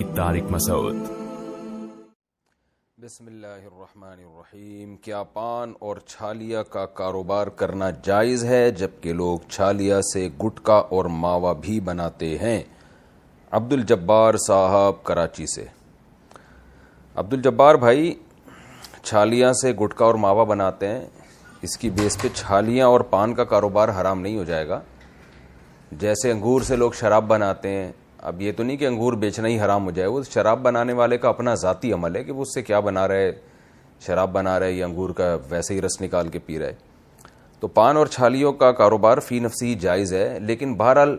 طارق مسعود۔ بسم اللہ الرحمن الرحیم۔ کیا پان اور چھالیا کا کاروبار کرنا جائز ہے جبکہ لوگ چھالیا سے گٹکا اور ماوا بھی بناتے ہیں؟ عبد الجبار صاحب کراچی سے۔ عبد الجبار بھائی، چھالیا سے گٹکا اور ماوا بناتے ہیں، اس کی بیس پہ چھالیاں اور پان کا کاروبار حرام نہیں ہو جائے گا؟ جیسے انگور سے لوگ شراب بناتے ہیں، اب یہ تو نہیں کہ انگور بیچنا ہی حرام ہو جائے، وہ شراب بنانے والے کا اپنا ذاتی عمل ہے کہ وہ اس سے کیا بنا رہے، شراب بنا رہے یا انگور کا ویسے ہی رس نکال کے پی رہے۔ تو پان اور چھالیوں کا کاروبار فی نفسی جائز ہے، لیکن بہرحال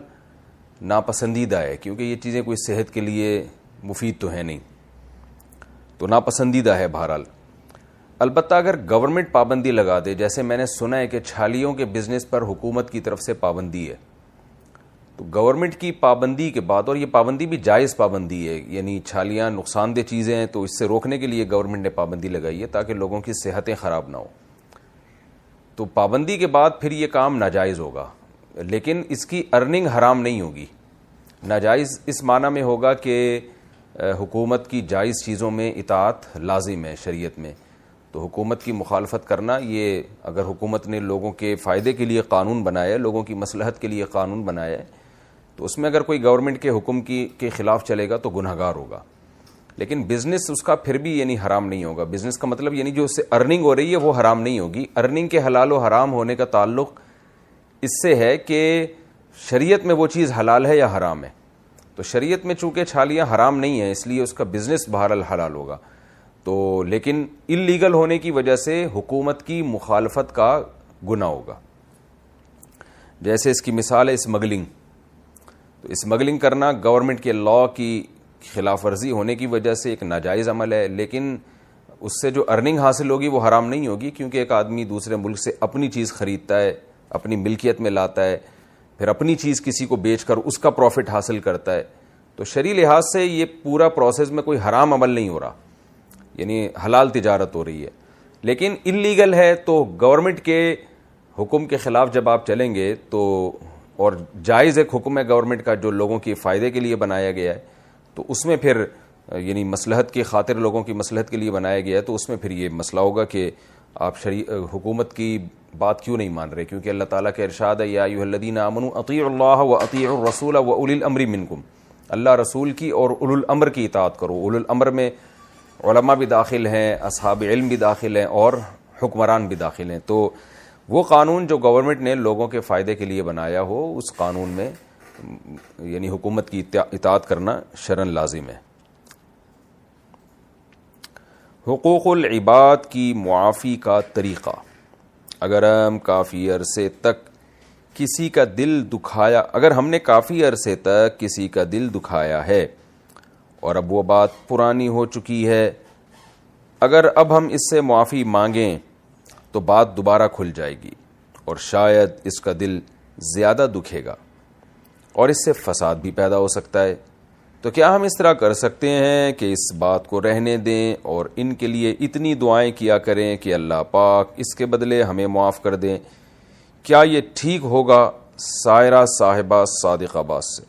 ناپسندیدہ ہے، کیونکہ یہ چیزیں کوئی صحت کے لیے مفید تو ہے نہیں، تو ناپسندیدہ ہے بہرحال۔ البتہ اگر گورنمنٹ پابندی لگا دے، جیسے میں نے سنا ہے کہ چھالیوں کے بزنس پر حکومت کی طرف سے پابندی ہے، تو گورنمنٹ کی پابندی کے بعد، اور یہ پابندی بھی جائز پابندی ہے، یعنی چھالیاں نقصان دہ چیزیں ہیں تو اس سے روکنے کے لیے گورنمنٹ نے پابندی لگائی ہے تاکہ لوگوں کی صحتیں خراب نہ ہو، تو پابندی کے بعد پھر یہ کام ناجائز ہوگا، لیکن اس کی ارننگ حرام نہیں ہوگی۔ ناجائز اس معنی میں ہوگا کہ حکومت کی جائز چیزوں میں اطاعت لازم ہے شریعت میں، تو حکومت کی مخالفت کرنا، یہ اگر حکومت نے لوگوں کے فائدے کے لیے قانون بنایا ہے، لوگوں کی مصلحت کے لیے قانون بنایا ہے، تو اس میں اگر کوئی گورنمنٹ کے حکم کے خلاف چلے گا تو گنہگار ہوگا، لیکن بزنس اس کا پھر بھی یعنی حرام نہیں ہوگا۔ بزنس کا مطلب یعنی جو اس سے ارننگ ہو رہی ہے وہ حرام نہیں ہوگی۔ ارننگ کے حلال و حرام ہونے کا تعلق اس سے ہے کہ شریعت میں وہ چیز حلال ہے یا حرام ہے، تو شریعت میں چونکہ چھالیاں حرام نہیں ہیں اس لیے اس کا بزنس بہرحال حلال ہوگا، تو لیکن اللیگل ہونے کی وجہ سے حکومت کی مخالفت کا گناہ ہوگا۔ جیسے اس کی مثال ہے اسمگلنگ، تو اسمگلنگ کرنا گورنمنٹ کے لاء کی خلاف ورزی ہونے کی وجہ سے ایک ناجائز عمل ہے، لیکن اس سے جو ارننگ حاصل ہوگی وہ حرام نہیں ہوگی، کیونکہ ایک آدمی دوسرے ملک سے اپنی چیز خریدتا ہے، اپنی ملکیت میں لاتا ہے، پھر اپنی چیز کسی کو بیچ کر اس کا پروفٹ حاصل کرتا ہے، تو شرعی لحاظ سے یہ پورا پروسیس میں کوئی حرام عمل نہیں ہو رہا، یعنی حلال تجارت ہو رہی ہے۔ لیکن اللیگل ہے تو گورنمنٹ کے حکم کے خلاف جب آپ چلیں گے تو، اور جائز ایک حکم ہے گورنمنٹ کا جو لوگوں کے فائدے کے لیے بنایا گیا ہے، تو اس میں پھر یعنی مصلحت کی خاطر لوگوں کی مصلحت کے لیے بنایا گیا ہے، تو اس میں پھر یہ مسئلہ ہوگا کہ آپ حکومت کی بات کیوں نہیں مان رہے، کیونکہ اللہ تعالیٰ کا ارشاد ہے یا ایھا الذین آمنوا اطیعوا اللہ واطیعوا الرسول واولی الامر منکم، اللہ رسول کی اور اولو الامر کی اطاعت کرو۔ اولو الامر میں علماء بھی داخل ہیں، اصحاب علم بھی داخل ہیں، اور حکمران بھی داخل ہیں، تو وہ قانون جو گورنمنٹ نے لوگوں کے فائدے کے لیے بنایا ہو اس قانون میں یعنی حکومت کی اطاعت کرنا شرعاً لازم ہے۔ حقوق العباد کی معافی کا طریقہ۔ اگر ہم کافی عرصے تک کسی کا دل دکھایا ہے اور اب وہ بات پرانی ہو چکی ہے، اگر اب ہم اس سے معافی مانگیں تو بات دوبارہ کھل جائے گی اور شاید اس کا دل زیادہ دکھے گا اور اس سے فساد بھی پیدا ہو سکتا ہے، تو کیا ہم اس طرح کر سکتے ہیں کہ اس بات کو رہنے دیں اور ان کے لیے اتنی دعائیں کیا کریں کہ اللہ پاک اس کے بدلے ہمیں معاف کر دیں؟ کیا یہ ٹھیک ہوگا؟ سائرہ صاحبہ صادق آباد سے۔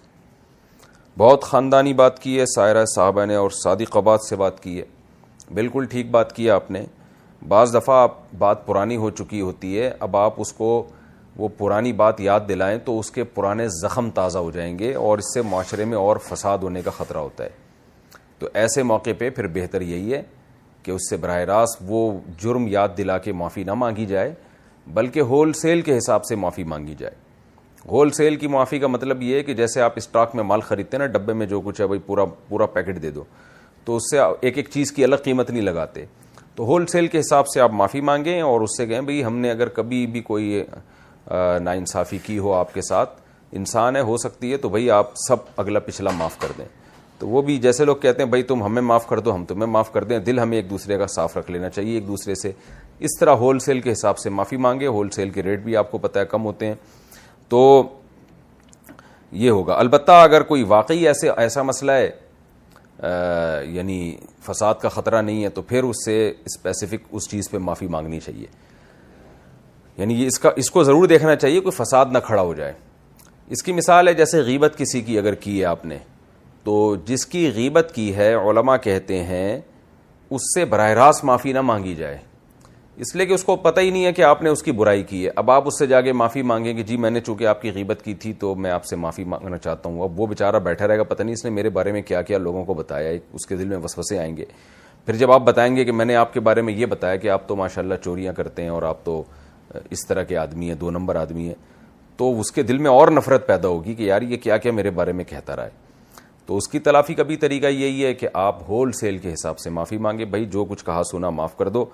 بہت خاندانی بات کی ہے سائرہ صاحبہ نے، اور صادق آباد سے بات کی ہے، بالکل ٹھیک بات کی آپ نے۔ بعض دفعہ بات پرانی ہو چکی ہوتی ہے، اب آپ اس کو وہ پرانی بات یاد دلائیں تو اس کے پرانے زخم تازہ ہو جائیں گے اور اس سے معاشرے میں اور فساد ہونے کا خطرہ ہوتا ہے، تو ایسے موقع پہ پھر بہتر یہی ہے کہ اس سے براہ راست وہ جرم یاد دلا کے معافی نہ مانگی جائے، بلکہ ہول سیل کے حساب سے معافی مانگی جائے۔ ہول سیل کی معافی کا مطلب یہ ہے کہ جیسے آپ اسٹاک میں مال خریدتے ہیں نا، ڈبے میں جو کچھ ہے بھائی پورا پیکٹ دے دو، تو اس سے ایک ایک چیز کی الگ قیمت نہیں لگاتے، تو ہول سیل کے حساب سے آپ معافی مانگیں اور اس سے کہیں بھئی ہم نے اگر کبھی بھی کوئی ناانصافی کی ہو آپ کے ساتھ، انسان ہے، ہو سکتی ہے، تو بھئی آپ سب اگلا پچھلا معاف کر دیں۔ تو وہ بھی جیسے لوگ کہتے ہیں بھئی تم ہمیں معاف کر دو ہم تمہیں معاف کر دیں، دل ہمیں ایک دوسرے کا صاف رکھ لینا چاہیے ایک دوسرے سے، اس طرح ہول سیل کے حساب سے معافی مانگے۔ ہول سیل کے ریٹ بھی آپ کو پتہ ہے کم ہوتے ہیں، تو یہ ہوگا۔ البتہ اگر کوئی واقعی ایسا مسئلہ ہے یعنی فساد کا خطرہ نہیں ہے، تو پھر اس سے اسپیسیفک اس چیز پہ معافی مانگنی چاہیے، یعنی اس کو ضرور دیکھنا چاہیے کوئی فساد نہ کھڑا ہو جائے۔ اس کی مثال ہے جیسے غیبت کسی کی اگر کی ہے آپ نے، تو جس کی غیبت کی ہے علماء کہتے ہیں اس سے براہ راست معافی نہ مانگی جائے، اس لیے کہ اس کو پتہ ہی نہیں ہے کہ آپ نے اس کی برائی کی ہے. اب آپ اس سے جا کے معافی مانگیں کہ جی میں نے چونکہ آپ کی غیبت کی تھی تو میں آپ سے معافی مانگنا چاہتا ہوں. اب وہ بیچارہ بیٹھا رہے گا، پتہ نہیں اس نے میرے بارے میں کیا کیا لوگوں کو بتایا ہے، اس کے دل میں وسوسے آئیں گے. پھر جب آپ بتائیں گے کہ میں نے آپ کے بارے میں یہ بتایا کہ آپ تو ماشاءاللہ چوریاں کرتے ہیں اور آپ تو اس طرح کے آدمی ہیں، 2 نمبر آدمی ہیں، تو اس کے دل میں اور نفرت پیدا ہوگی کہ یار یہ کیا کیا میرے بارے میں کہتا رہا ہے. تو اس کی تلافی کا بھی طریقہ یہی ہے کہ آپ ہول سیل کے حساب سے معافی مانگے، بھائی جو کچھ کہا سنا معاف کر دو،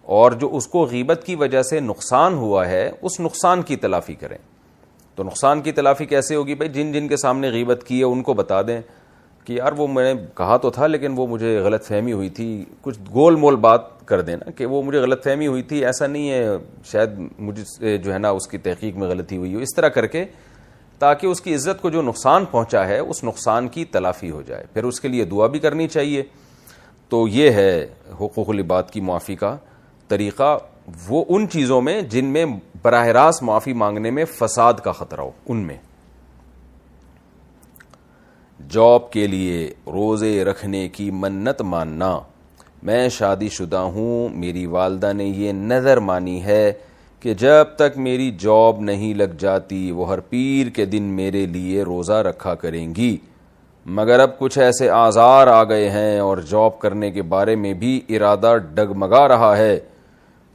اور جو اس کو غیبت کی وجہ سے نقصان ہوا ہے اس نقصان کی تلافی کریں. تو نقصان کی تلافی کیسے ہوگی؟ بھائی جن جن کے سامنے غیبت کی ہے ان کو بتا دیں کہ یار وہ میں نے کہا تو تھا لیکن وہ مجھے غلط فہمی ہوئی تھی، کچھ گول مول بات کر دینا کہ وہ مجھے غلط فہمی ہوئی تھی، ایسا نہیں ہے، شاید مجھے جو ہے نا اس کی تحقیق میں غلطی ہوئی ہو، اس طرح کر کے تاکہ اس کی عزت کو جو نقصان پہنچا ہے اس نقصان کی تلافی ہو جائے. پھر اس کے لیے دعا بھی کرنی چاہیے. تو یہ ہے حقوق العباد کی معافی کا طریقہ، وہ ان چیزوں میں جن میں براہ راست معافی مانگنے میں فساد کا خطرہ ہو. ان میں جاب کے لیے روزے رکھنے کی منت ماننا. میں شادی شدہ ہوں، میری والدہ نے یہ نذر مانی ہے کہ جب تک میری جاب نہیں لگ جاتی وہ ہر پیر کے دن میرے لیے روزہ رکھا کریں گی، مگر اب کچھ ایسے آزار آ گئے ہیں اور جاب کرنے کے بارے میں بھی ارادہ ڈگمگا رہا ہے،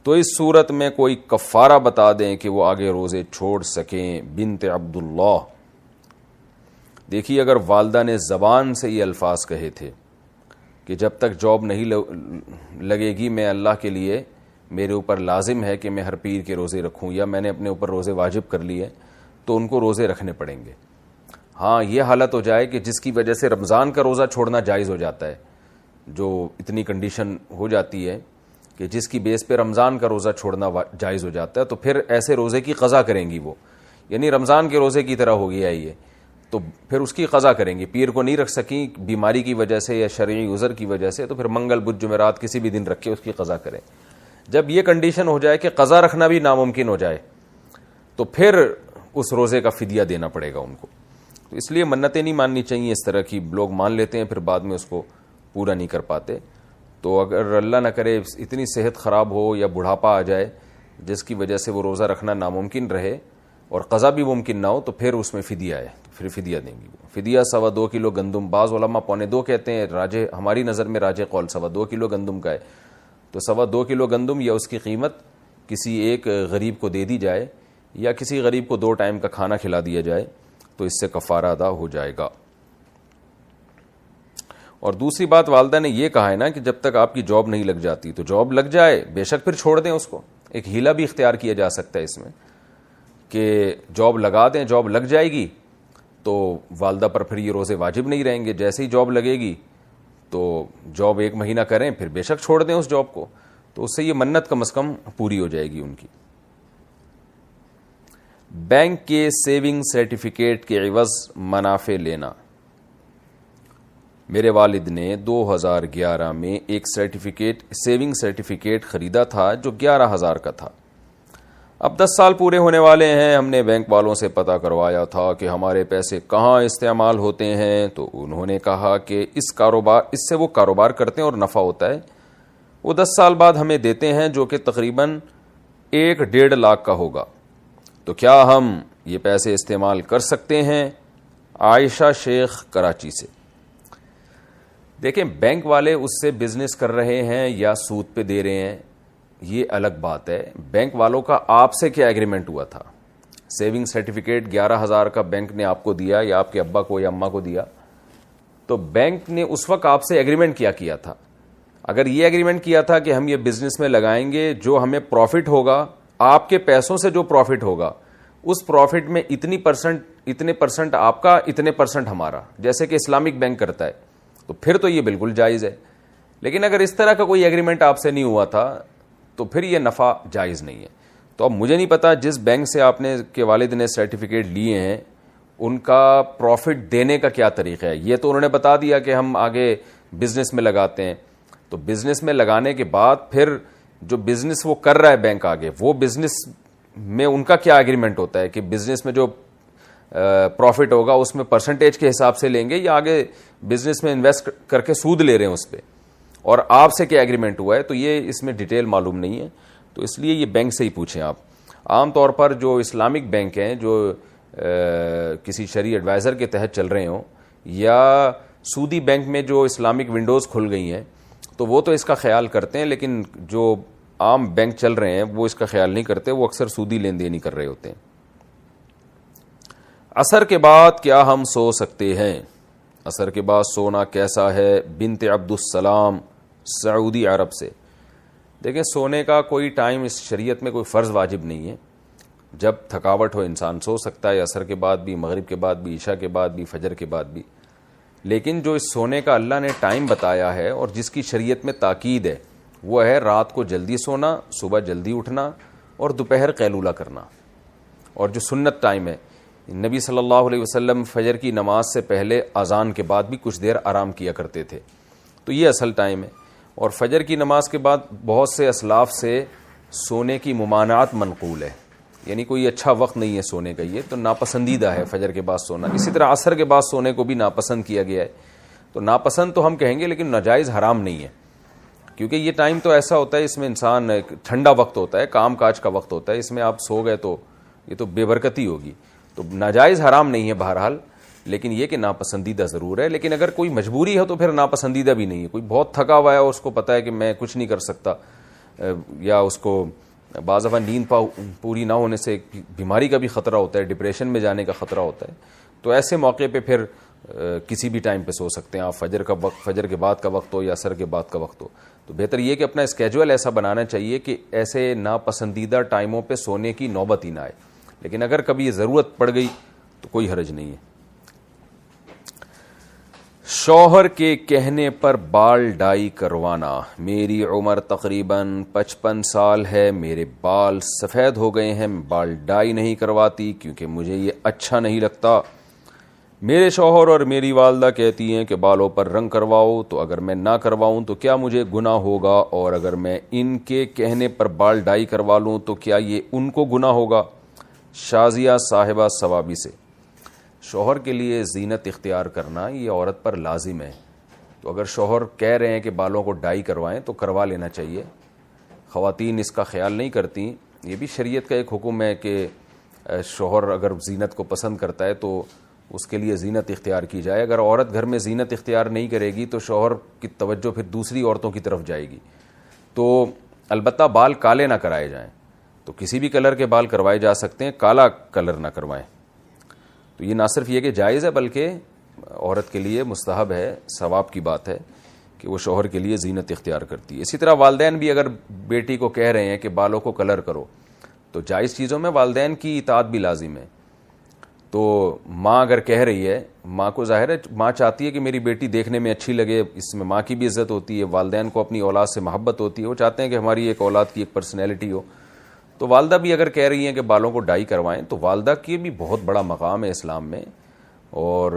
تو اس صورت میں کوئی کفارہ بتا دیں کہ وہ آگے روزے چھوڑ سکیں. بنت عبداللہ. دیکھیے اگر والدہ نے زبان سے یہ الفاظ کہے تھے کہ جب تک جاب نہیں لگے گی میں اللہ کے لیے میرے اوپر لازم ہے کہ میں ہر پیر کے روزے رکھوں، یا میں نے اپنے اوپر روزے واجب کر لیے، تو ان کو روزے رکھنے پڑیں گے. ہاں یہ حالت ہو جائے کہ جس کی وجہ سے رمضان کا روزہ چھوڑنا جائز ہو جاتا ہے، جو اتنی کنڈیشن ہو جاتی ہے کہ جس کی بیس پہ رمضان کا روزہ چھوڑنا جائز ہو جاتا ہے، تو پھر ایسے روزے کی قضا کریں گی وہ، یعنی رمضان کے روزے کی طرح ہو گیا یہ، تو پھر اس کی قضا کریں گی. پیر کو نہیں رکھ سکیں بیماری کی وجہ سے یا شرعی عذر کی وجہ سے، تو پھر منگل بدھ جمعرات کسی بھی دن رکھ کے اس کی قضا کریں. جب یہ کنڈیشن ہو جائے کہ قضا رکھنا بھی ناممکن ہو جائے تو پھر اس روزے کا فدیہ دینا پڑے گا ان کو. تو اس لیے منتیں نہیں ماننی چاہیے، اس طرح کی لوگ مان لیتے ہیں پھر بعد میں اس کو پورا نہیں کر پاتے. تو اگر اللہ نہ کرے اتنی صحت خراب ہو یا بڑھاپا آ جائے جس کی وجہ سے وہ روزہ رکھنا ناممکن رہے اور قضا بھی ممکن نہ ہو، تو پھر اس میں فدیہ ہے، پھر فدیہ دیں گی. فدیہ 2.25 کلو گندم، بعض علماء 1.25 کہتے ہیں، راجح ہماری نظر میں راجح قول 2.25 کلو گندم کا ہے. تو 2.25 کلو گندم یا اس کی قیمت کسی ایک غریب کو دے دی جائے یا کسی غریب کو 2 ٹائم کا کھانا کھلا دیا جائے تو اس سے کفارہ ادا ہو جائے گا. اور دوسری بات والدہ نے یہ کہا ہے نا کہ جب تک آپ کی جاب نہیں لگ جاتی، تو جاب لگ جائے بے شک پھر چھوڑ دیں اس کو. ایک ہیلا بھی اختیار کیا جا سکتا ہے اس میں کہ جاب لگا دیں، جاب لگ جائے گی تو والدہ پر پھر یہ روزے واجب نہیں رہیں گے. جیسے ہی جاب لگے گی تو جاب 1 مہینہ کریں پھر بے شک چھوڑ دیں اس جاب کو، تو اس سے یہ منت کم از کم پوری ہو جائے گی ان کی. بینک کے سیونگ سرٹیفکیٹ کے عوض منافع لینا. میرے والد نے 2011 میں ایک سیونگ سرٹیفکیٹ خریدا تھا جو 11,000 کا تھا. اب 10 سال پورے ہونے والے ہیں. ہم نے بینک والوں سے پتہ کروایا تھا کہ ہمارے پیسے کہاں استعمال ہوتے ہیں، تو انہوں نے کہا کہ اس سے وہ کاروبار کرتے ہیں اور نفع ہوتا ہے، وہ 10 سال بعد ہمیں دیتے ہیں، جو کہ تقریباً 1.5 لاکھ کا ہوگا. تو کیا ہم یہ پیسے استعمال کر سکتے ہیں؟ عائشہ شیخ کراچی سے. دیکھیں بینک والے اس سے بزنس کر رہے ہیں یا سود پہ دے رہے ہیں یہ الگ بات ہے. بینک والوں کا آپ سے کیا ایگریمنٹ ہوا تھا؟ سیونگ سرٹیفکیٹ 11,000 کا بینک نے آپ کو دیا یا آپ کے ابا کو یا اماں کو دیا، تو بینک نے اس وقت آپ سے ایگریمنٹ کیا تھا. اگر یہ ایگریمنٹ کیا تھا کہ ہم یہ بزنس میں لگائیں گے، جو ہمیں پروفٹ ہوگا، آپ کے پیسوں سے جو پروفٹ ہوگا اس پروفٹ میں اتنے پرسنٹ آپ کا، اتنے پرسنٹ ہمارا، جیسے کہ اسلامک بینک کرتا ہے، تو پھر تو یہ بالکل جائز ہے. لیکن اگر اس طرح کا کوئی ایگریمنٹ آپ سے نہیں ہوا تھا تو پھر یہ نفع جائز نہیں ہے. تو اب مجھے نہیں پتا جس بینک سے آپ نے کے والد نے سرٹیفکیٹ لیے ہیں ان کا پروفٹ دینے کا کیا طریقہ ہے. یہ تو انہوں نے بتا دیا کہ ہم آگے بزنس میں لگاتے ہیں، تو بزنس میں لگانے کے بعد پھر جو بزنس وہ کر رہا ہے بینک آگے، وہ بزنس میں ان کا کیا ایگریمنٹ ہوتا ہے کہ بزنس میں جو پروفٹ ہوگا اس میں پرسنٹیج کے حساب سے لیں گے یا آگے بزنس میں انویسٹ کر کے سود لے رہے ہیں اس پہ, اور آپ سے کیا ایگریمنٹ ہوا ہے, تو یہ اس میں ڈیٹیل معلوم نہیں ہے. تو اس لیے یہ بینک سے ہی پوچھیں آپ. عام طور پر جو اسلامک بینک ہیں جو کسی شرعی ایڈوائزر کے تحت چل رہے ہوں, یا سودی بینک میں جو اسلامک ونڈوز کھل گئی ہیں, تو وہ تو اس کا خیال کرتے ہیں, لیکن جو عام بینک چل رہے ہیں وہ اس کا خیال نہیں کرتے, وہ اکثر سودی لین دین ہی کر رہے ہوتے ہیں. عصر کے بعد کیا ہم سو سکتے ہیں؟ عصر کے بعد سونا کیسا ہے؟ بنت عبد السلام سعودی عرب سے. دیکھیں, سونے کا کوئی ٹائم اس شریعت میں کوئی فرض واجب نہیں ہے. جب تھکاوٹ ہو انسان سو سکتا ہے, عصر کے بعد بھی, مغرب کے بعد بھی, عشاء کے بعد بھی, فجر کے بعد بھی. لیکن جو اس سونے کا اللہ نے ٹائم بتایا ہے اور جس کی شریعت میں تاکید ہے, وہ ہے رات کو جلدی سونا, صبح جلدی اٹھنا اور دوپہر قیلولہ کرنا. اور جو سنت ٹائم ہے, نبی صلی اللہ علیہ وسلم فجر کی نماز سے پہلے اذان کے بعد بھی کچھ دیر آرام کیا کرتے تھے, تو یہ اصل ٹائم ہے. اور فجر کی نماز کے بعد بہت سے اسلاف سے سونے کی ممانعت منقول ہے, یعنی کوئی اچھا وقت نہیں ہے سونے کا, یہ تو ناپسندیدہ ہے فجر کے بعد سونا. اسی طرح عصر کے بعد سونے کو بھی ناپسند کیا گیا ہے. تو ناپسند تو ہم کہیں گے, لیکن ناجائز حرام نہیں ہے, کیونکہ یہ ٹائم تو ایسا ہوتا ہے, اس میں انسان ٹھنڈا وقت ہوتا ہے, کام کاج کا وقت ہوتا ہے, اس میں آپ سو گئے تو یہ تو بے برکتی ہوگی. تو ناجائز حرام نہیں ہے بہرحال, لیکن یہ کہ ناپسندیدہ ضرور ہے. لیکن اگر کوئی مجبوری ہے تو پھر ناپسندیدہ بھی نہیں ہے. کوئی بہت تھکا ہوا ہے اور اس کو پتہ ہے کہ میں کچھ نہیں کر سکتا, یا اس کو بعض دفعہ نیند پوری نہ ہونے سے بیماری کا بھی خطرہ ہوتا ہے, ڈپریشن میں جانے کا خطرہ ہوتا ہے, تو ایسے موقع پہ پھر کسی بھی ٹائم پہ سو سکتے ہیں آپ. فجر کا وقت, فجر کے بعد کا وقت ہو یا عصر کے بعد کا وقت ہو, تو بہتر یہ کہ اپنا اسکیجول ایسا بنانا چاہیے کہ ایسے ناپسندیدہ ٹائموں پہ سونے کی نوبت ہی نہ آئے. لیکن اگر کبھی یہ ضرورت پڑ گئی تو کوئی حرج نہیں ہے. شوہر کے کہنے پر بال ڈائی کروانا. میری عمر تقریباً 55 سال ہے, میرے بال سفید ہو گئے ہیں, میں بال ڈائی نہیں کرواتی کیونکہ مجھے یہ اچھا نہیں لگتا. میرے شوہر اور میری والدہ کہتی ہیں کہ بالوں پر رنگ کرواؤ, تو اگر میں نہ کرواؤں تو کیا مجھے گناہ ہوگا؟ اور اگر میں ان کے کہنے پر بال ڈائی کروا لوں تو کیا یہ ان کو گناہ ہوگا؟ شازیہ صاحبہ ثوابی سے. شوہر کے لیے زینت اختیار کرنا یہ عورت پر لازم ہے. تو اگر شوہر کہہ رہے ہیں کہ بالوں کو ڈائی کروائیں تو کروا لینا چاہیے. خواتین اس کا خیال نہیں کرتی. یہ بھی شریعت کا ایک حکم ہے کہ شوہر اگر زینت کو پسند کرتا ہے تو اس کے لیے زینت اختیار کی جائے. اگر عورت گھر میں زینت اختیار نہیں کرے گی تو شوہر کی توجہ پھر دوسری عورتوں کی طرف جائے گی. تو البتہ بال کالے نہ کرائے جائیں. تو کسی بھی کلر کے بال کروائے جا سکتے ہیں, کالا کلر نہ کروائیں. تو یہ نہ صرف یہ کہ جائز ہے بلکہ عورت کے لیے مستحب ہے, ثواب کی بات ہے کہ وہ شوہر کے لیے زینت اختیار کرتی ہے. اسی طرح والدین بھی اگر بیٹی کو کہہ رہے ہیں کہ بالوں کو کلر کرو تو جائز چیزوں میں والدین کی اطاعت بھی لازم ہے. تو ماں اگر کہہ رہی ہے, ماں کو ظاہر ہے ماں چاہتی ہے کہ میری بیٹی دیکھنے میں اچھی لگے, اس میں ماں کی بھی عزت ہوتی ہے, والدین کو اپنی اولاد سے محبت ہوتی ہے, وہ چاہتے ہیں کہ ہماری ایک اولاد کی ایک پرسنالٹی ہو. تو والدہ بھی اگر کہہ رہی ہیں کہ بالوں کو ڈائی کروائیں تو والدہ کی بھی بہت بڑا مقام ہے اسلام میں, اور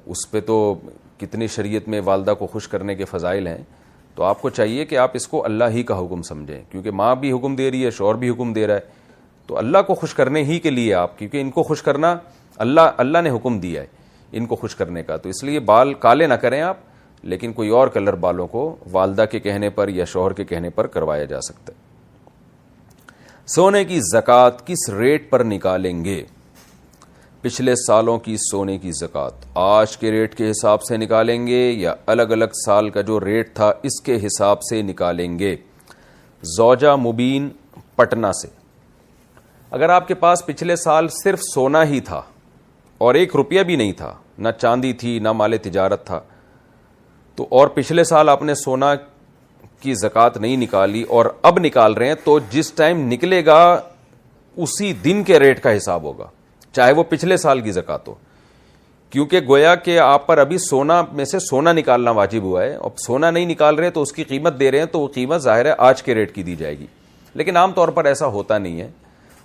اس پہ تو کتنی شریعت میں والدہ کو خوش کرنے کے فضائل ہیں. تو آپ کو چاہیے کہ آپ اس کو اللہ ہی کا حکم سمجھیں, کیونکہ ماں بھی حکم دے رہی ہے, شوہر بھی حکم دے رہا ہے, تو اللہ کو خوش کرنے ہی کے لیے آپ, کیونکہ ان کو خوش کرنا اللہ نے حکم دیا ہے ان کو خوش کرنے کا. تو اس لیے بال کالے نہ کریں آپ, لیکن کوئی اور کلر بالوں کو والدہ کے کہنے پر یا شوہر کے کہنے پر کروایا جا سکتا ہے. سونے کی زکوٰۃ کس ریٹ پر نکالیں گے؟ پچھلے سالوں کی سونے کی زکوٰۃ آج کے ریٹ کے حساب سے نکالیں گے یا الگ الگ سال کا جو ریٹ تھا اس کے حساب سے نکالیں گے؟ زوجہ مبین پٹنہ سے. اگر آپ کے پاس پچھلے سال صرف سونا ہی تھا اور 1 روپیہ بھی نہیں تھا, نہ چاندی تھی نہ مال تجارت تھا, تو اور پچھلے سال آپ نے سونا کی زکوٰۃ نہیں نکالی اور اب نکال رہے ہیں, تو جس ٹائم نکلے گا اسی دن کے ریٹ کا حساب ہوگا, چاہے وہ پچھلے سال کی زکوٰۃ ہو. کیونکہ گویا کہ آپ پر ابھی سونا میں سے سونا نکالنا واجب ہوا ہے, اب سونا نہیں نکال رہے تو اس کی قیمت دے رہے ہیں, تو وہ قیمت ظاہر ہے آج کے ریٹ کی دی جائے گی. لیکن عام طور پر ایسا ہوتا نہیں ہے.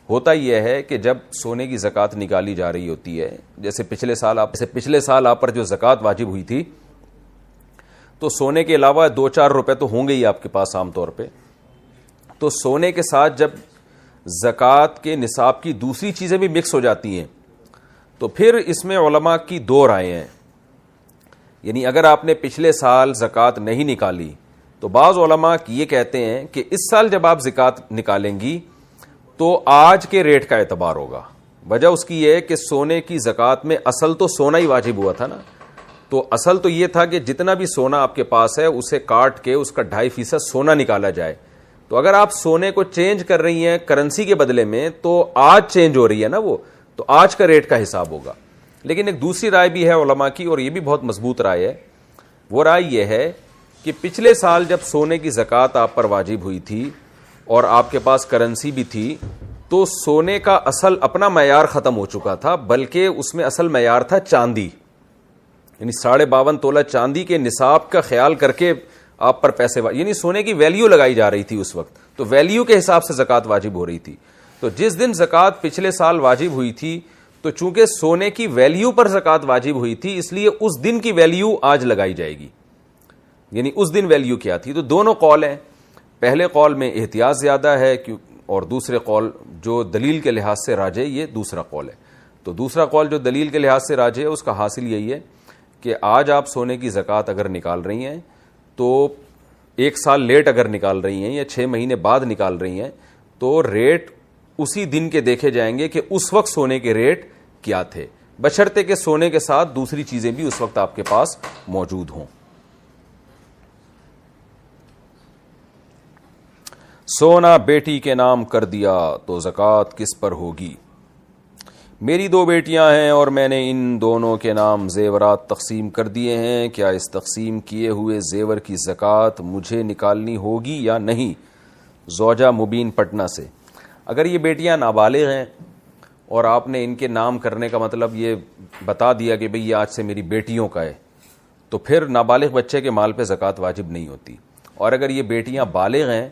ہوتا یہ ہے کہ جب سونے کی زکوٰۃ نکالی جا رہی ہوتی ہے, جیسے پچھلے سال آپ پر جو زکوٰۃ واجب ہوئی تھی, تو سونے کے علاوہ 2-4 روپے تو ہوں گے ہی آپ کے پاس عام طور پہ. تو سونے کے ساتھ جب زکوٰۃ کے نصاب کی دوسری چیزیں بھی مکس ہو جاتی ہیں تو پھر اس میں علماء کی دو رائے ہیں. یعنی اگر آپ نے پچھلے سال زکوٰۃ نہیں نکالی تو بعض علماء یہ کہتے ہیں کہ اس سال جب آپ زکوٰۃ نکالیں گی تو آج کے ریٹ کا اعتبار ہوگا. وجہ اس کی یہ ہے کہ سونے کی زکوٰۃ میں اصل تو سونا ہی واجب ہوا تھا نا. تو اصل تو یہ تھا کہ جتنا بھی سونا آپ کے پاس ہے اسے کاٹ کے اس کا 2.5% سونا نکالا جائے. تو اگر آپ سونے کو چینج کر رہی ہیں کرنسی کے بدلے میں تو آج چینج ہو رہی ہے نا وہ, تو آج کا ریٹ کا حساب ہوگا. لیکن ایک دوسری رائے بھی ہے علماء کی, اور یہ بھی بہت مضبوط رائے ہے. وہ رائے یہ ہے کہ پچھلے سال جب سونے کی زکوٰۃ آپ پر واجب ہوئی تھی اور آپ کے پاس کرنسی بھی تھی تو سونے کا اصل اپنا معیار ختم ہو چکا تھا, بلکہ اس میں اصل معیار تھا چاندی. یعنی 52.5 تولہ چاندی کے نصاب کا خیال کر کے آپ پر پیسے یعنی سونے کی ویلیو لگائی جا رہی تھی اس وقت, تو ویلیو کے حساب سے زکوٰۃ واجب ہو رہی تھی. تو جس دن زکوٰۃ پچھلے سال واجب ہوئی تھی تو چونکہ سونے کی ویلیو پر زکوٰۃ واجب ہوئی تھی اس لیے اس دن کی ویلیو آج لگائی جائے گی. یعنی اس دن ویلیو کیا تھی. تو دونوں قول ہیں. پہلے قول میں احتیاط زیادہ ہے اور دوسرے قول جو دلیل کے لحاظ سے راجح یہ دوسرا قول ہے. تو دوسرا قول جو دلیل کے لحاظ سے راجح ہے اس کا حاصل یہی ہے کہ آج آپ سونے کی زکوٰۃ اگر نکال رہی ہیں تو 1 سال لیٹ اگر نکال رہی ہیں یا 6 مہینے بعد نکال رہی ہیں تو ریٹ اسی دن کے دیکھے جائیں گے کہ اس وقت سونے کے ریٹ کیا تھے, بشرطے کہ سونے کے ساتھ دوسری چیزیں بھی اس وقت آپ کے پاس موجود ہوں. سونا بیٹی کے نام کر دیا تو زکوٰۃ کس پر ہوگی؟ میری 2 بیٹیاں ہیں اور میں نے ان دونوں کے نام زیورات تقسیم کر دیے ہیں. کیا اس تقسیم کیے ہوئے زیور کی زکوٰۃ مجھے نکالنی ہوگی یا نہیں؟ زوجہ مبین پٹنہ سے. اگر یہ بیٹیاں نابالغ ہیں اور آپ نے ان کے نام کرنے کا مطلب یہ بتا دیا کہ بھئی یہ آج سے میری بیٹیوں کا ہے, تو پھر نابالغ بچے کے مال پہ زکوٰۃ واجب نہیں ہوتی. اور اگر یہ بیٹیاں بالغ ہیں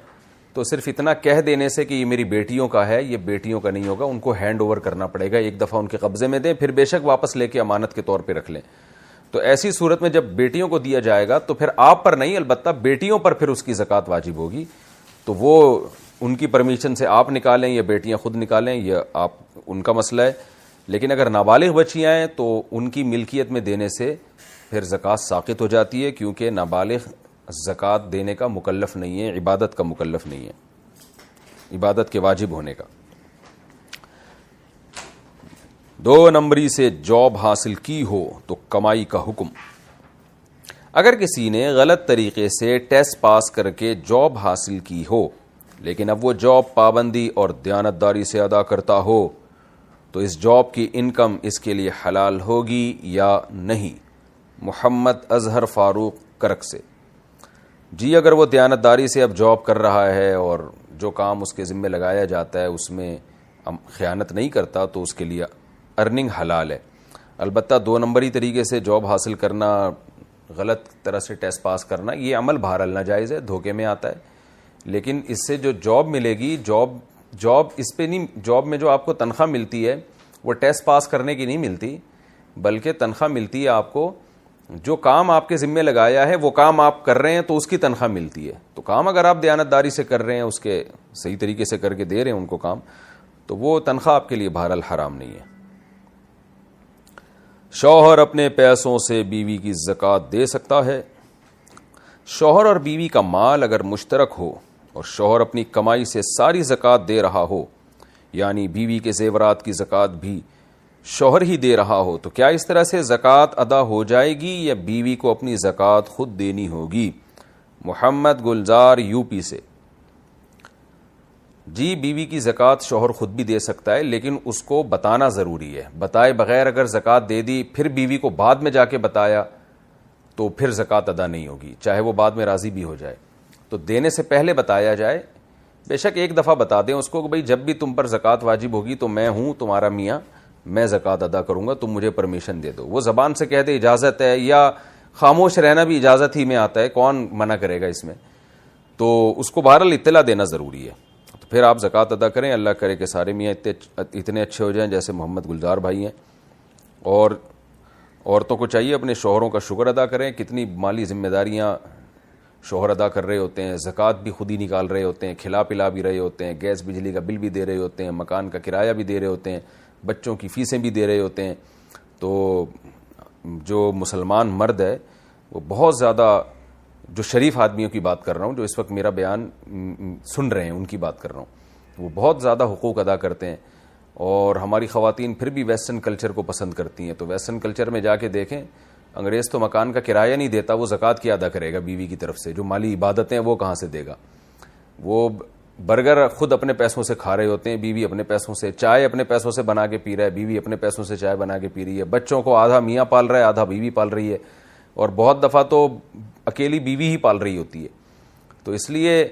تو صرف اتنا کہہ دینے سے کہ یہ میری بیٹیوں کا ہے, یہ بیٹیوں کا نہیں ہوگا, ان کو ہینڈ اوور کرنا پڑے گا. ایک دفعہ ان کے قبضے میں دیں, پھر بے شک واپس لے کے امانت کے طور پہ رکھ لیں. تو ایسی صورت میں جب بیٹیوں کو دیا جائے گا تو پھر آپ پر نہیں, البتہ بیٹیوں پر پھر اس کی زکوٰۃ واجب ہوگی. تو وہ ان کی پرمیشن سے آپ نکالیں یا بیٹیاں خود نکالیں, یہ آپ ان کا مسئلہ ہے. لیکن اگر نابالغ بچیاں ہیں تو ان کی ملکیت میں دینے سے پھر زکوٰۃ ساقط ہو جاتی ہے, کیونکہ نابالغ زکوٰۃ دینے کا مکلف نہیں ہے, عبادت کا مکلف نہیں ہے, عبادت کے واجب ہونے کا. 2 نمبری سے جاب حاصل کی ہو تو کمائی کا حکم. اگر کسی نے غلط طریقے سے ٹیسٹ پاس کر کے جاب حاصل کی ہو لیکن اب وہ جاب پابندی اور دیانتداری سے ادا کرتا ہو تو اس جاب کی انکم اس کے لیے حلال ہوگی یا نہیں؟ محمد اظہر فاروق کرک سے. جی اگر وہ دیانتداری سے اب جاب کر رہا ہے اور جو کام اس کے ذمہ لگایا جاتا ہے اس میں خیانت نہیں کرتا تو اس کے لیے ارننگ حلال ہے. البتہ 2 نمبری طریقے سے جاب حاصل کرنا, غلط طرح سے ٹیسٹ پاس کرنا, یہ عمل بہرحال ناجائز ہے, دھوکے میں آتا ہے. لیکن اس سے جو جاب ملے گی, جاب اس پہ نہیں, جاب میں جو آپ کو تنخواہ ملتی ہے وہ ٹیسٹ پاس کرنے کی نہیں ملتی, بلکہ تنخواہ ملتی ہے آپ کو جو کام آپ کے ذمہ لگایا ہے وہ کام آپ کر رہے ہیں تو اس کی تنخواہ ملتی ہے. تو کام اگر آپ دیانتداری سے کر رہے ہیں, اس کے صحیح طریقے سے کر کے دے رہے ہیں ان کو کام, تو وہ تنخواہ آپ کے لیے بہرحال حرام نہیں ہے. شوہر اپنے پیسوں سے بیوی کی زکوٰۃ دے سکتا ہے؟ شوہر اور بیوی کا مال اگر مشترک ہو اور شوہر اپنی کمائی سے ساری زکوٰۃ دے رہا ہو, یعنی بیوی کے زیورات کی زکوٰۃ بھی شوہر ہی دے رہا ہو, تو کیا اس طرح سے زکوٰۃ ادا ہو جائے گی یا بیوی کو اپنی زکوٰۃ خود دینی ہوگی؟ محمد گلزار یو پی سے. جی بیوی کی زکوٰۃ شوہر خود بھی دے سکتا ہے, لیکن اس کو بتانا ضروری ہے. بتائے بغیر اگر زکوٰۃ دے دی پھر بیوی کو بعد میں جا کے بتایا تو پھر زکوٰۃ ادا نہیں ہوگی, چاہے وہ بعد میں راضی بھی ہو جائے. تو دینے سے پہلے بتایا جائے, بے شک ایک دفعہ بتا دیں اس کو کہ بھئی جب بھی تم پر زکوٰۃ واجب ہوگی تو میں ہوں تمہارا میاں, میں زکوٰۃ ادا کروں گا, تم مجھے پرمیشن دے دو. وہ زبان سے کہہ دے اجازت ہے, یا خاموش رہنا بھی اجازت ہی میں آتا ہے, کون منع کرے گا اس میں. تو اس کو بہرحال اطلاع دینا ضروری ہے. تو پھر آپ زکوٰۃ ادا کریں, اللہ کرے کہ سارے میاں اتنے اچھے ہو جائیں جیسے محمد گلزار بھائی ہیں. اور عورتوں کو چاہیے اپنے شوہروں کا شکر ادا کریں, کتنی مالی ذمہ داریاں شوہر ادا کر رہے ہوتے ہیں, زکوٰۃ بھی خود ہی نکال رہے ہوتے ہیں, کھلا پلا بھی رہے ہوتے ہیں, گیس بجلی کا بل بھی دے رہے ہوتے ہیں, مکان کا کرایہ بھی دے رہے ہوتے ہیں. بچوں کی فیسیں بھی دے رہے ہوتے ہیں. تو جو مسلمان مرد ہے وہ بہت زیادہ, جو شریف آدمیوں کی بات کر رہا ہوں, جو اس وقت میرا بیان سن رہے ہیں ان کی بات کر رہا ہوں, وہ بہت زیادہ حقوق ادا کرتے ہیں. اور ہماری خواتین پھر بھی ویسٹرن کلچر کو پسند کرتی ہیں. تو ویسٹرن کلچر میں جا کے دیکھیں, انگریز تو مکان کا کرایہ نہیں دیتا, وہ زکوٰۃ کیا ادا کرے گا بیوی کی طرف سے؟ جو مالی عبادتیں ہیں وہ کہاں سے دے گا؟ وہ برگر خود اپنے پیسوں سے کھا رہے ہوتے ہیں, بیوی اپنے پیسوں سے, چائے اپنے پیسوں سے بنا کے پی رہا ہے, بیوی اپنے پیسوں سے چائے بنا کے پی رہی ہے, بچوں کو آدھا میاں پال رہا ہے آدھا بیوی پال رہی ہے, اور بہت دفعہ تو اکیلی بیوی ہی پال رہی ہوتی ہے. تو اس لیے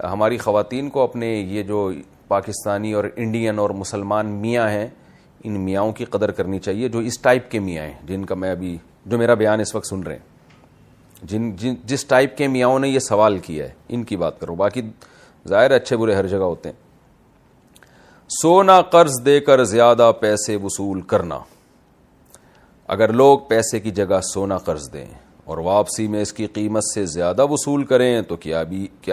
ہماری خواتین کو اپنے یہ جو پاکستانی اور انڈین اور مسلمان میاں ہیں, ان میاؤں کی قدر کرنی چاہیے, جو اس ٹائپ کے میاں ہیں جن کا میں ابھی, جو میرا بیان اس وقت سن رہے ہیں, جس ٹائپ کے میاؤں نے یہ سوال کیا ہے, ان کی بات کرو. باقی ظاہر اچھے برے ہر جگہ ہوتے ہیں. سونا قرض دے کر زیادہ پیسے وصول کرنا. اگر لوگ پیسے کی جگہ سونا قرض دیں اور واپسی میں اس کی قیمت سے زیادہ وصول کریں تو کیا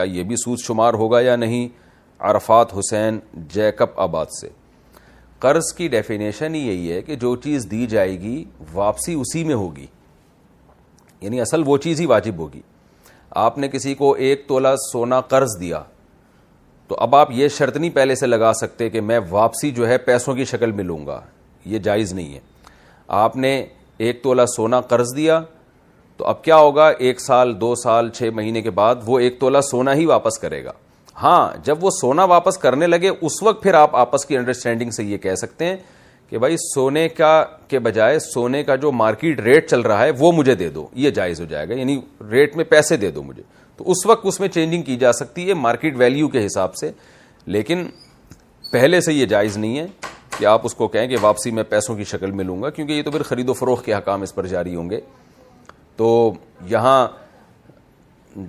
یہ بھی سود شمار ہوگا یا نہیں؟ عرفات حسین, جیکب آباد سے. قرض کی ڈیفینیشن ہی یہی ہے کہ جو چیز دی جائے گی واپسی اسی میں ہوگی, یعنی اصل وہ چیز ہی واجب ہوگی. آپ نے کسی کو 1 تولہ سونا قرض دیا تو اب آپ یہ شرط نہیں پہلے سے لگا سکتے کہ میں واپسی جو ہے پیسوں کی شکل میں لوں گا, یہ جائز نہیں ہے. آپ نے 1 تولہ سونا قرض دیا تو اب کیا ہوگا, 1 سال 2 سال 6 مہینے کے بعد وہ 1 تولہ سونا ہی واپس کرے گا. ہاں, جب وہ سونا واپس کرنے لگے اس وقت پھر آپ آپس کی انڈرسٹینڈنگ سے یہ کہہ سکتے ہیں کہ بھائی سونے کا کے بجائے سونے کا جو مارکیٹ ریٹ چل رہا ہے وہ مجھے دے دو, یہ جائز ہو جائے گا, یعنی ریٹ میں پیسے دے دو مجھے. تو اس وقت اس میں چینجنگ کی جا سکتی ہے مارکیٹ ویلیو کے حساب سے, لیکن پہلے سے یہ جائز نہیں ہے کہ آپ اس کو کہیں کہ واپسی میں پیسوں کی شکل میں لوں گا, کیونکہ یہ تو پھر خرید و فروخت کے حکام اس پر جاری ہوں گے. تو یہاں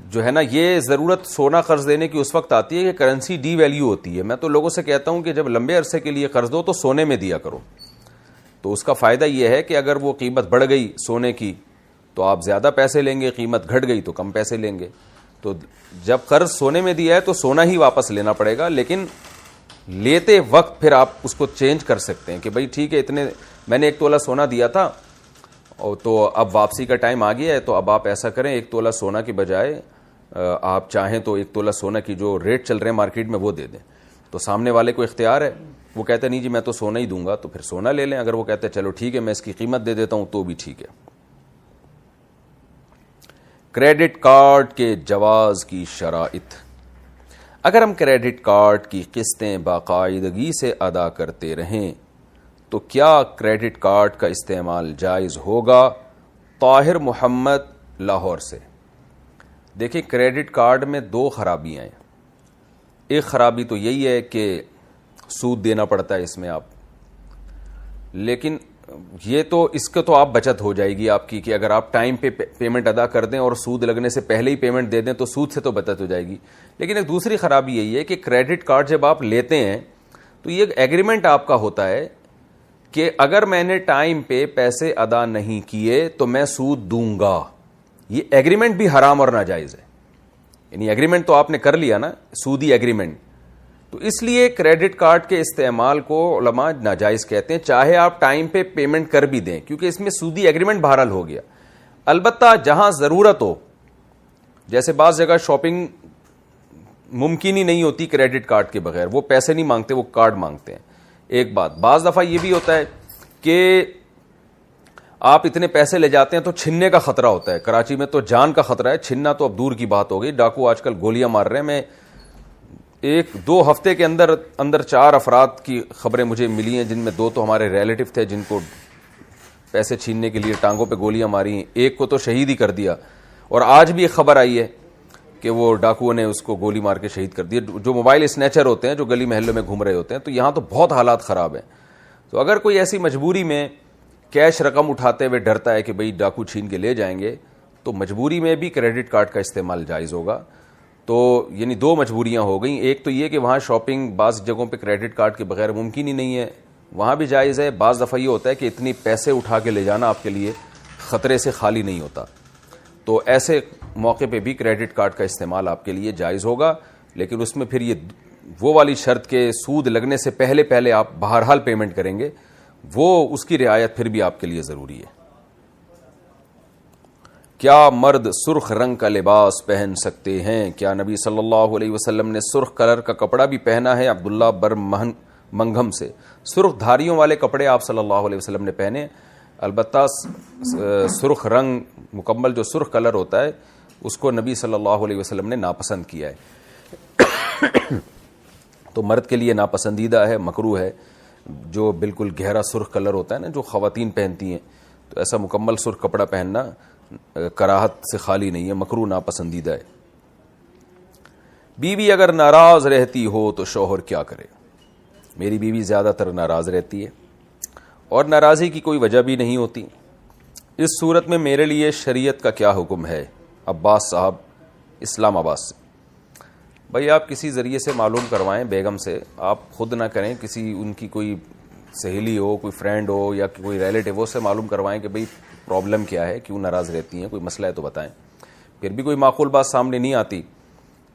جو ہے نا, یہ ضرورت سونا قرض دینے کی اس وقت آتی ہے کہ کرنسی ڈی ویلیو ہوتی ہے. میں تو لوگوں سے کہتا ہوں کہ جب لمبے عرصے کے لیے قرض دو تو سونے میں دیا کرو. تو اس کا فائدہ یہ ہے کہ اگر وہ قیمت بڑھ گئی سونے کی تو آپ زیادہ پیسے لیں گے, قیمت گھٹ گئی تو کم پیسے لیں گے. تو جب قرض سونے میں دیا ہے تو سونا ہی واپس لینا پڑے گا, لیکن لیتے وقت پھر آپ اس کو چینج کر سکتے ہیں کہ بھائی ٹھیک ہے, اتنے میں نے 1 تولہ سونا دیا تھا تو اب واپسی کا ٹائم آ گیا ہے, تو اب آپ ایسا کریں 1 تولہ سونا کی بجائے آپ چاہیں تو 1 تولہ سونا کی جو ریٹ چل رہے ہیں مارکیٹ میں وہ دے دیں. تو سامنے والے کو اختیار ہے, وہ کہتے نہیں جی میں تو سونا ہی دوں گا, تو پھر سونا لے لیں. اگر وہ کہتے ہیں چلو ٹھیک ہے میں اس کی قیمت دے دیتا ہوں تو بھی ٹھیک ہے. کریڈٹ کارڈ کے جواز کی شرائط. اگر ہم کریڈٹ کارڈ کی قسطیں باقاعدگی سے ادا کرتے رہیں تو کیا کریڈٹ کارڈ کا استعمال جائز ہوگا؟ طاہر محمد, لاہور سے. دیکھیں, کریڈٹ کارڈ میں 2 خرابیاں ہیں. ایک خرابی تو یہی ہے کہ سود دینا پڑتا ہے اس میں آپ, لیکن یہ تو اس کا تو آپ بچت ہو جائے گی آپ کی کہ اگر آپ ٹائم پہ پیمنٹ ادا کر دیں اور سود لگنے سے پہلے ہی پیمنٹ دے دیں تو سود سے تو بچت ہو جائے گی. لیکن ایک دوسری خرابی یہی ہے کہ کریڈٹ کارڈ جب آپ لیتے ہیں تو یہ ایگریمنٹ آپ کا ہوتا ہے کہ اگر میں نے ٹائم پہ پیسے ادا نہیں کیے تو میں سود دوں گا. یہ ایگریمنٹ بھی حرام اور ناجائز ہے, یعنی ایگریمنٹ تو آپ نے کر لیا نا, سودی ایگریمنٹ. تو اس لیے کریڈٹ کارڈ کے استعمال کو علماء ناجائز کہتے ہیں, چاہے آپ ٹائم پہ پیمنٹ کر بھی دیں, کیونکہ اس میں سودی ایگریمنٹ بہرحال ہو گیا. البتہ جہاں ضرورت ہو, جیسے بعض جگہ شاپنگ ممکن ہی نہیں ہوتی کریڈٹ کارڈ کے بغیر, وہ پیسے نہیں مانگتے, وہ کارڈ مانگتے ہیں. ایک بات, بعض دفعہ یہ بھی ہوتا ہے کہ آپ اتنے پیسے لے جاتے ہیں تو چھننے کا خطرہ ہوتا ہے. کراچی میں تو جان کا خطرہ ہے, چھننا تو اب دور کی بات ہو گئی. ڈاکو آج کل گولیاں مار رہے ہیں. میں 1-2 ہفتے کے اندر 4 افراد کی خبریں مجھے ملی ہیں, جن میں 2 تو ہمارے ریلیٹو تھے جن کو پیسے چھیننے کے لیے ٹانگوں پہ گولیاں ماری ہیں, ایک کو تو شہید ہی کر دیا. اور آج بھی ایک خبر آئی ہے کہ وہ ڈاکوؤں نے اس کو گولی مار کے شہید کر دیا, جو موبائل اسنیچر ہوتے ہیں جو گلی محلوں میں گھوم رہے ہوتے ہیں. تو یہاں تو بہت حالات خراب ہیں. تو اگر کوئی ایسی مجبوری میں کیش رقم اٹھاتے ہوئے ڈرتا ہے کہ بھئی ڈاکو چھین کے لے جائیں گے, تو مجبوری میں بھی کریڈٹ کارڈ کا استعمال جائز ہوگا. تو یعنی 2 مجبوریاں ہو گئیں. ایک تو یہ کہ وہاں شاپنگ بعض جگہوں پہ کریڈٹ کارڈ کے بغیر ممکن ہی نہیں ہے, وہاں بھی جائز ہے. بعض دفعہ یہ ہوتا ہے کہ اتنی پیسے اٹھا کے لے جانا آپ کے لیے خطرے سے خالی نہیں ہوتا, تو ایسے موقع پہ بھی کریڈٹ کارڈ کا استعمال آپ کے لیے جائز ہوگا. لیکن اس میں پھر یہ وہ والی شرط کے سود لگنے سے پہلے آپ بہرحال پیمنٹ کریں گے، وہ اس کی رعایت پھر بھی آپ کے لیے ضروری ہے۔ کیا مرد سرخ رنگ کا لباس پہن سکتے ہیں؟ کیا نبی صلی اللہ علیہ وسلم نے سرخ کلر کا کپڑا بھی پہنا ہے؟ عبداللہ منگھم سے۔ سرخ دھاریوں والے کپڑے آپ صلی اللہ علیہ وسلم نے پہنے، البتہ سرخ رنگ مکمل جو سرخ کلر ہوتا ہے اس کو نبی صلی اللہ علیہ وسلم نے ناپسند کیا ہے، تو مرد کے لیے ناپسندیدہ ہے، مکروہ ہے۔ جو بالکل گہرا سرخ کلر ہوتا ہے نا جو خواتین پہنتی ہیں، تو ایسا مکمل سرخ کپڑا پہننا کراہت سے خالی نہیں ہے، مکروہ ناپسندیدہ ہے۔ بیوی اگر ناراض رہتی ہو تو شوہر کیا کرے؟ میری بیوی زیادہ تر ناراض رہتی ہے اور ناراضی کی کوئی وجہ بھی نہیں ہوتی، اس صورت میں میرے لیے شریعت کا کیا حکم ہے؟ عباس صاحب اسلام آباد سے۔ بھائی آپ کسی ذریعے سے معلوم کروائیں بیگم سے، آپ خود نہ کریں، کسی ان کی کوئی سہیلی ہو، کوئی فرینڈ ہو یا کوئی ریلیٹیو ہو سے معلوم کروائیں کہ بھئی پرابلم کیا ہے، کیوں ناراض رہتی ہیں، کوئی مسئلہ ہے تو بتائیں۔ پھر بھی کوئی معقول بات سامنے نہیں آتی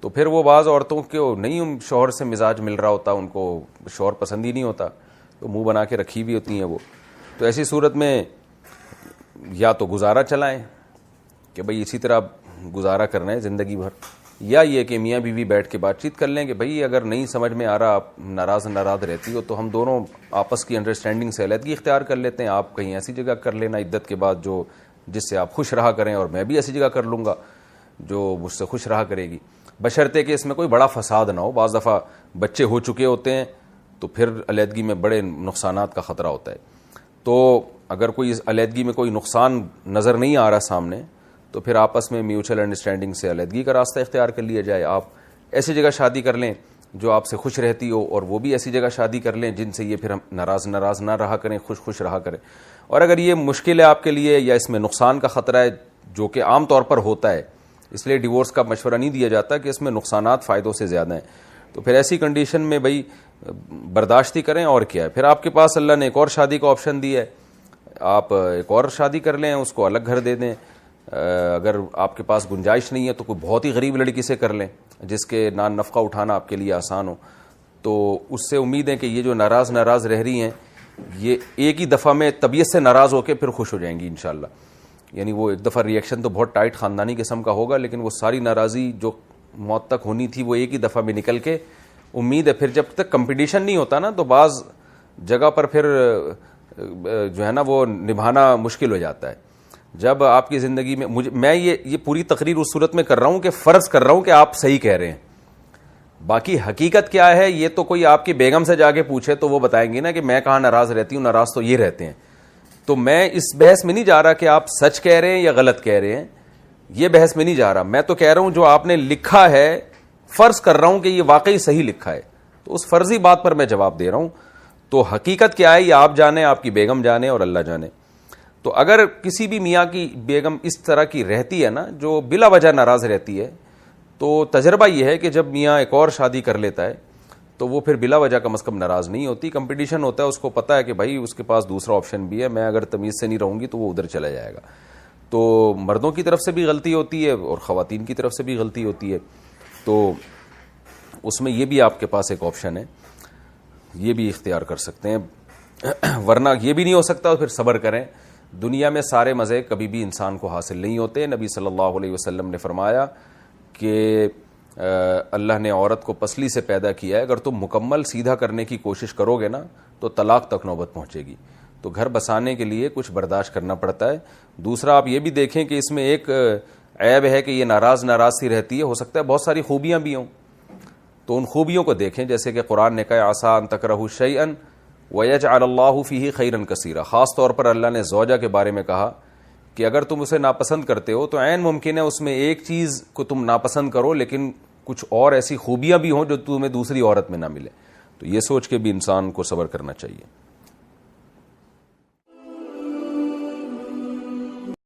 تو پھر وہ بعض عورتوں کو نہیں شوہر سے مزاج مل رہا ہوتا، ان کو شوہر پسند ہی نہیں ہوتا، تو منہ بنا کے رکھی بھی ہوتی ہیں وہ، تو ایسی صورت میں یا تو گزارا چلائیں کہ بھئی اسی طرح گزارا کرنا ہے زندگی بھر، یا یہ کہ میاں بیوی بیٹھ کے بات چیت کر لیں کہ بھئی اگر نہیں سمجھ میں آ رہا، آپ ناراض رہتی ہو تو ہم دونوں آپس کی انڈرسٹینڈنگ سے علیحدگی اختیار کر لیتے ہیں، آپ کہیں ایسی جگہ کر لینا عدت کے بعد جو جس سے آپ خوش رہا کریں، اور میں بھی ایسی جگہ کر لوں گا جو مجھ سے خوش رہا کرے گی، بشرطے کہ اس میں کوئی بڑا فساد نہ ہو۔ بعض دفعہ بچے ہو چکے ہوتے ہیں تو پھر علیحدگی میں بڑے نقصانات کا خطرہ ہوتا ہے، تو اگر کوئی اس علیحدگی میں کوئی نقصان نظر نہیں آ رہا سامنے تو پھر آپس میں میوچل انڈرسٹینڈنگ سے علیحدگی کا راستہ اختیار کر لیا جائے۔ آپ ایسی جگہ شادی کر لیں جو آپ سے خوش رہتی ہو، اور وہ بھی ایسی جگہ شادی کر لیں جن سے یہ پھر ناراض نہ رہا کریں، خوش رہا کریں۔ اور اگر یہ مشکل ہے آپ کے لیے یا اس میں نقصان کا خطرہ ہے، جو کہ عام طور پر ہوتا ہے، اس لیے ڈیورس کا مشورہ نہیں دیا جاتا کہ اس میں نقصانات فائدوں سے زیادہ ہیں، تو پھر ایسی کنڈیشن میں بھائی برداشتی کریں، اور کیا ہے۔ پھر آپ کے پاس اللہ نے ایک اور شادی کا آپشن دیا ہے، آپ ایک اور شادی کر لیں، اس کو الگ گھر دے دیں۔ اگر آپ کے پاس گنجائش نہیں ہے تو کوئی بہت ہی غریب لڑکی سے کر لیں جس کے نان نفقہ اٹھانا آپ کے لیے آسان ہو، تو اس سے امید ہے کہ یہ جو ناراض رہ رہی ہیں یہ ایک ہی دفعہ میں طبیعت سے ناراض ہو کے پھر خوش ہو جائیں گی انشاءاللہ۔ یعنی وہ ایک دفعہ ریئیکشن تو بہت ٹائٹ خاندانی قسم کا ہوگا، لیکن وہ ساری ناراضی جو موت تک ہونی تھی وہ ایک ہی دفعہ میں نکل کے، امید ہے پھر جب تک کمپٹیشن نہیں ہوتا نا تو بعض جگہ پر پھر جو ہے نا وہ نبھانا مشکل ہو جاتا ہے۔ جب آپ کی زندگی میں میں یہ پوری تقریر اس صورت میں کر رہا ہوں کہ فرض کر رہا ہوں کہ آپ صحیح کہہ رہے ہیں، باقی حقیقت کیا ہے یہ تو کوئی آپ کی بیگم سے جا کے پوچھے تو وہ بتائیں گی نا کہ میں کہاں ناراض رہتی ہوں، ناراض تو یہ رہتے ہیں۔ تو میں اس بحث میں نہیں جا رہا کہ آپ سچ کہہ رہے ہیں یا غلط کہہ رہے ہیں، یہ بحث میں نہیں جا رہا، میں تو کہہ رہا ہوں جو آپ نے لکھا ہے فرض کر رہا ہوں کہ یہ واقعی صحیح لکھا ہے، تو اس فرضی بات پر میں جواب دے رہا ہوں۔ تو حقیقت کیا ہے یہ آپ جانیں، آپ کی بیگم جانے اور اللہ جانے۔ تو اگر کسی بھی میاں کی بیگم اس طرح کی رہتی ہے نا جو بلا وجہ ناراض رہتی ہے، تو تجربہ یہ ہے کہ جب میاں ایک اور شادی کر لیتا ہے تو وہ پھر بلا وجہ کم از کم ناراض نہیں ہوتی، کمپٹیشن ہوتا ہے، اس کو پتہ ہے کہ بھائی اس کے پاس دوسرا آپشن بھی ہے، میں اگر تمیز سے نہیں رہوں گی تو وہ ادھر چلا جائے گا۔ تو مردوں کی طرف سے بھی غلطی ہوتی ہے اور خواتین کی طرف سے بھی غلطی ہوتی ہے، تو اس میں یہ بھی آپ کے پاس ایک آپشن ہے، یہ بھی اختیار کر سکتے ہیں، ورنہ یہ بھی نہیں ہو سکتا تو پھر صبر کریں۔ دنیا میں سارے مزے کبھی بھی انسان کو حاصل نہیں ہوتے۔ نبی صلی اللہ علیہ وسلم نے فرمایا کہ اللہ نے عورت کو پسلی سے پیدا کیا ہے، اگر تم مکمل سیدھا کرنے کی کوشش کرو گے نا تو طلاق تک نوبت پہنچے گی، تو گھر بسانے کے لیے کچھ برداشت کرنا پڑتا ہے۔ دوسرا آپ یہ بھی دیکھیں کہ اس میں ایک عیب ہے کہ یہ ناراض سی رہتی ہے، ہو سکتا ہے بہت ساری خوبیاں بھی ہوں، تو ان خوبیوں کو دیکھیں، جیسے کہ قرآن نے کہا عسیٰ ان تکرہوا شیئا وَيَجْعَلَ اللَّهُ فِيهِ خَيْرًا كَثِيرًا، خاص طور پر اللہ نے زوجہ کے بارے میں کہا کہ اگر تم اسے ناپسند کرتے ہو تو عین ممکن ہے اس میں ایک چیز کو تم ناپسند کرو لیکن کچھ اور ایسی خوبیاں بھی ہوں جو تمہیں دوسری عورت میں نہ ملے، تو یہ سوچ کے بھی انسان کو صبر کرنا چاہیے۔